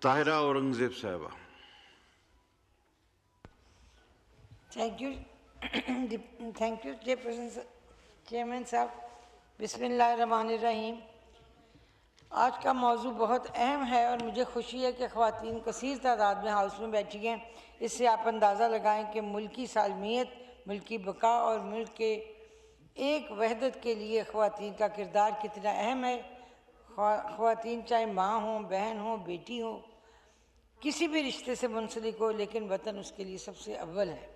ताहिरा औरंगजेब साहिबा। Thank you chairman साहब। बिस्मिल्लाहिर्रहमानिर्रहीम। आज का मौजू बहुत अहम है और मुझे खुशी है कि ख़वातीन कसीर तादाद में हाउस में बैठी हैं। इससे आप अंदाज़ा लगाएं कि मुल्की सालमियत, मुल्की बका और मुल्क के एक वहदत के लिए ख़वातीन का किरदार कितना अहम है। ख़वातीन चाहे माँ हों, बहन हों, बेटी हो, किसी भी रिश्ते से मुंसलिक हो, लेकिन वतन उसके लिए सबसे अव्वल है।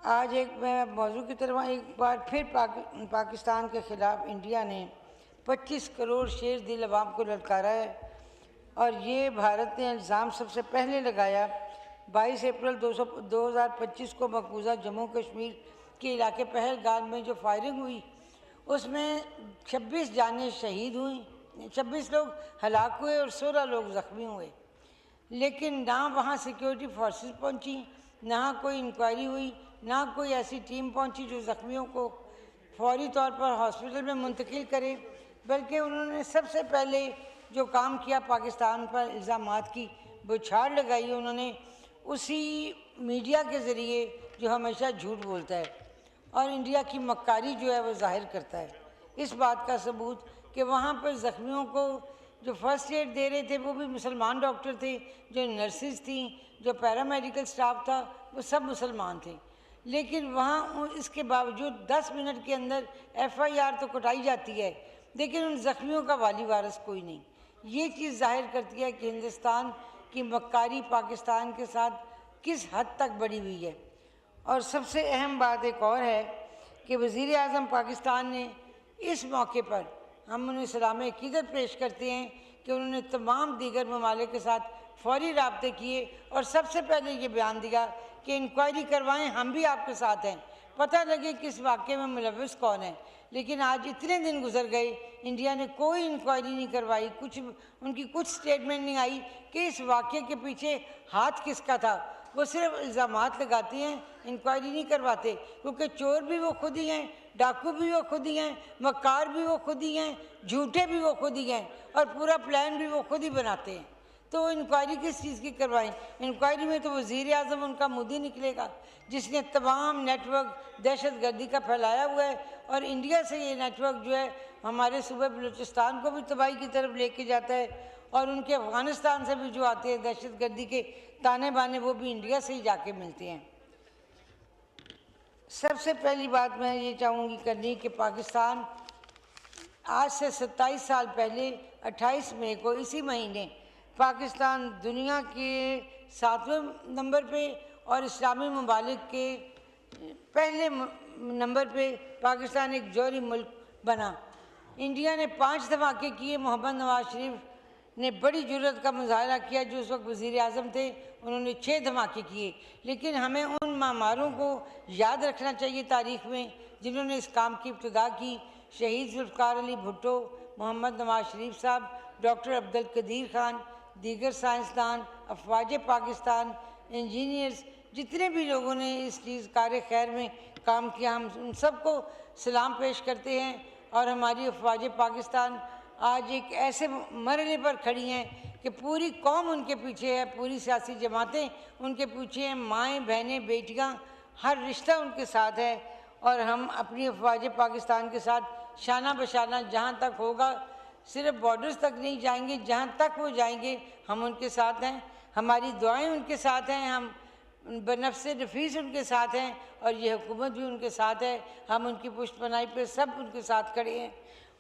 आज मैं मौजू की तरफ एक बार फिर पाकिस्तान के ख़िलाफ़ इंडिया ने 25 करोड़ शेर दिल अवाम को ललकारा है और ये भारत ने इल्ज़ाम सबसे पहले लगाया। 22 अप्रैल 2025 को मकबूजा जम्मू कश्मीर के इलाके पहलगाम में जो फायरिंग हुई उसमें 26 जानें शहीद हुई, 26 लोग हलाक हुए और 16 लोग ज़ख्मी हुए। लेकिन ना वहाँ सिक्योरिटी फोर्सेस पहुँची, ना कोई इंक्वायरी हुई, ना कोई ऐसी टीम पहुँची जो ज़ख्मियों को फौरी तौर पर हॉस्पिटल में मुंतकिल करे, बल्कि उन्होंने सबसे पहले जो काम किया पाकिस्तान पर इल्ज़ामात की बौछार लगाई। उन्होंने उसी मीडिया के ज़रिए जो हमेशा झूठ बोलता है और इंडिया की मक्कारी जो है वो ज़ाहिर करता है। इस बात का सबूत कि वहाँ पर ज़ख्मियों को जो फर्स्ट एड दे रहे थे वो भी मुसलमान डॉक्टर थे, जो नर्सिस थी, जो पैरामेडिकल स्टाफ था वो सब मुसलमान थे। लेकिन वहाँ इसके बावजूद 10 मिनट के अंदर FIR तो कटाई जाती है, लेकिन उन ज़ख्मियों का वाली वारस कोई नहीं। ये चीज़ जाहिर करती है कि हिंदुस्तान की मक्कारी पाकिस्तान के साथ किस हद तक बढ़ी हुई है। और सबसे अहम बात एक और है कि वज़ीर आज़म पाकिस्तान ने इस मौके पर हम उन्हें सलाम अक़ीदत पेश करते हैं कि उन्होंने तमाम दीगर ममालिक के साथ फौरी राब्ते किए और सबसे पहले ये बयान दिया कि इंक्वायरी करवाएं, हम भी आपके साथ हैं, पता लगे कि इस वाक़े में मुलव्विस कौन है। लेकिन आज इतने दिन गुजर गए, इंडिया ने कोई इंक्वायरी नहीं करवाई, उनकी कुछ स्टेटमेंट नहीं आई कि इस वाक़े के पीछे हाथ किसका था। वो सिर्फ इल्ज़ामात लगाते हैं, इंक्वायरी नहीं करवाते, क्योंकि चोर भी वो खुद ही हैं, डाकू भी वो खुद ही हैं, मक्कार भी वो खुद ही हैं, झूठे भी वो खुद ही हैं और पूरा प्लान भी वो खुद ही बनाते हैं। तो इंक्वायरी किस चीज़ की करवाएं? इंक्वायरी में तो वज़ीर आज़म उनका मुद्दी निकलेगा जिसने तमाम नेटवर्क दहशत गर्दी का फैलाया हुआ है और इंडिया से ये नेटवर्क जो है हमारे सूबे बलूचिस्तान को भी तबाही की तरफ लेके जाता है और उनके अफ़गानिस्तान से भी जो आते हैं दहशत गर्दी के ताने बाने वो भी इंडिया से ही जाके मिलते हैं। सबसे पहली बात मैं ये चाहूँगी करनी कि पाकिस्तान आज से 27 साल पहले 28 मई को इसी महीने पाकिस्तान दुनिया के 7वें नंबर पे और इस्लामी ममालिक के पहले नंबर पे पाकिस्तान एक जौहरी मुल्क बना। इंडिया ने 5 धमाके किए। मोहम्मद नवाज शरीफ ने बड़ी जुर्रत का मुजाहरा किया जो उस वक्त वज़ीर आज़म थे, उन्होंने 6 धमाके किए। लेकिन हमें उन मामारों को याद रखना चाहिए तारीख़ में जिन्होंने इस काम की इब्तिदा की। शहीद ज़ुल्फ़िकार अली भुट्टो, मोहम्मद नवाज शरीफ साहब, डॉक्टर अब्दुल कदीर ख़ान, दीगर साइंसदान, अफवाज पाकिस्तान, इंजीनियर्स, जितने भी लोगों ने इस चीज़ कार खैर में काम किया, हम उन सबको सलाम पेश करते हैं। और हमारी अफवाज पाकिस्तान आज एक ऐसे मरहले पर खड़ी हैं कि पूरी कौम उनके पीछे है, पूरी सियासी जमातें उनके पीछे हैं, माएँ बहनें बेटियाँ हर रिश्ता उनके साथ है। और हम अपनी अफवाज पाकिस्तान के साथ शाना बशाना जहाँ तक होगा, सिर्फ बॉर्डर्स तक नहीं जाएंगे, जहाँ तक वो जाएंगे हम उनके साथ हैं। हमारी दुआएं उनके साथ हैं, हम बनफ़्से नफीस उनके साथ हैं और ये हुकूमत भी उनके साथ है। हम उनकी पुष्टपनाही पे सब उनके साथ खड़े हैं।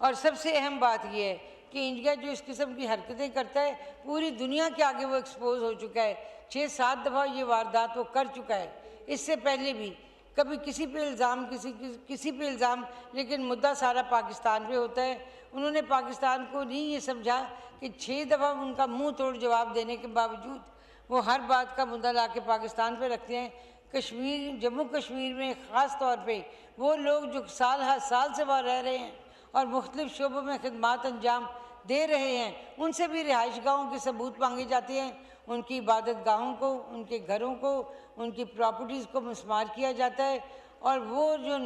और सबसे अहम बात यह है कि इंडिया जो इस किस्म की हरकतें करता है पूरी दुनिया के आगे वो एक्सपोज हो चुका है। 6-7 दफ़ा ये वारदात वो कर चुका है, इससे पहले भी कभी किसी पे इल्ज़ाम किसी पे इल्ज़ाम, लेकिन मुद्दा सारा पाकिस्तान पे होता है। उन्होंने पाकिस्तान को नहीं ये समझा कि 6 दफ़ा उनका मुंह तोड़ जवाब देने के बावजूद वो हर बात का मुद्दा ला के पाकिस्तान पे रखते हैं। कश्मीर, जम्मू कश्मीर में ख़ास तौर पे वो लोग जो साल हर साल से वहाँ रह रहे हैं और मुख्तलिफ़ शोबों में खिदमात अंजाम दे रहे हैं, उनसे भी रिहाइश गाहों के सबूत मांगे जाते हैं। उनकी इबादत गाहों को, उनके घरों को, उनकी प्रॉपर्टीज़ को मिसमार किया जाता है। और वो जो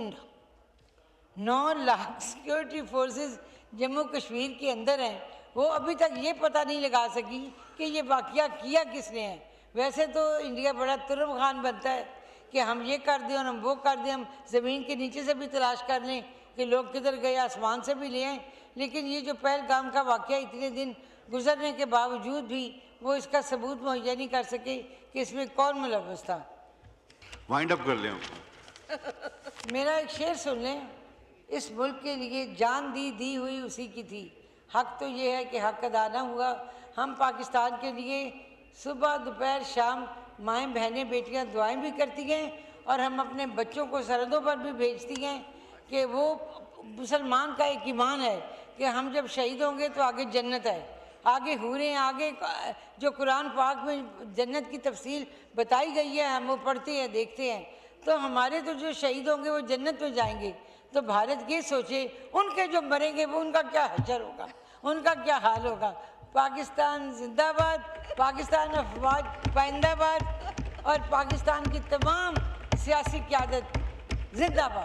9 लाख सिक्योरिटी फोर्सेस जम्मू कश्मीर के अंदर हैं वो अभी तक ये पता नहीं लगा सकी कि ये वाक़या किया किसने है। वैसे तो इंडिया बड़ा तुर्ब खान बनता है कि हम ये कर दें और हम वो कर दें, हम ज़मीन के नीचे से भी तलाश कर लें कि लोग किधर गए, आसमान से भी ले आएँ। लेकिन ये जो पहलगाम का वाक़या इतने दिन गुजरने के बावजूद भी वो इसका सबूत मुहैया नहीं कर सके कि इसमें कौन मुलव्वस था। वाइंड अप कर लें आप। मेरा एक शेर सुन लें, इस मुल्क के लिए जान दी हुई उसी की थी। हक तो ये है कि हक अदा ना हुआ। हम पाकिस्तान के लिए सुबह दोपहर शाम माएँ बहनें बेटियां दुआएं भी करती हैं और हम अपने बच्चों को सरहदों पर भी भेजती हैं कि वो मुसलमान का एक ईमान है कि हम जब शहीद होंगे तो आगे जन्नत है, आगे हूरें, आगे जो कुरान पाक में जन्नत की तफसील बताई गई है हम वो पढ़ते हैं, देखते हैं। तो हमारे तो जो शहीद होंगे वो जन्नत में जाएंगे। तो भारत ये सोचे उनके जो मरेंगे वो उनका क्या हशर होगा, उनका क्या हाल होगा। पाकिस्तान जिंदाबाद, पाकिस्तान अफवाज पाइंदाबाद और पाकिस्तान की तमाम सियासी क़यादत जिंदाबाद।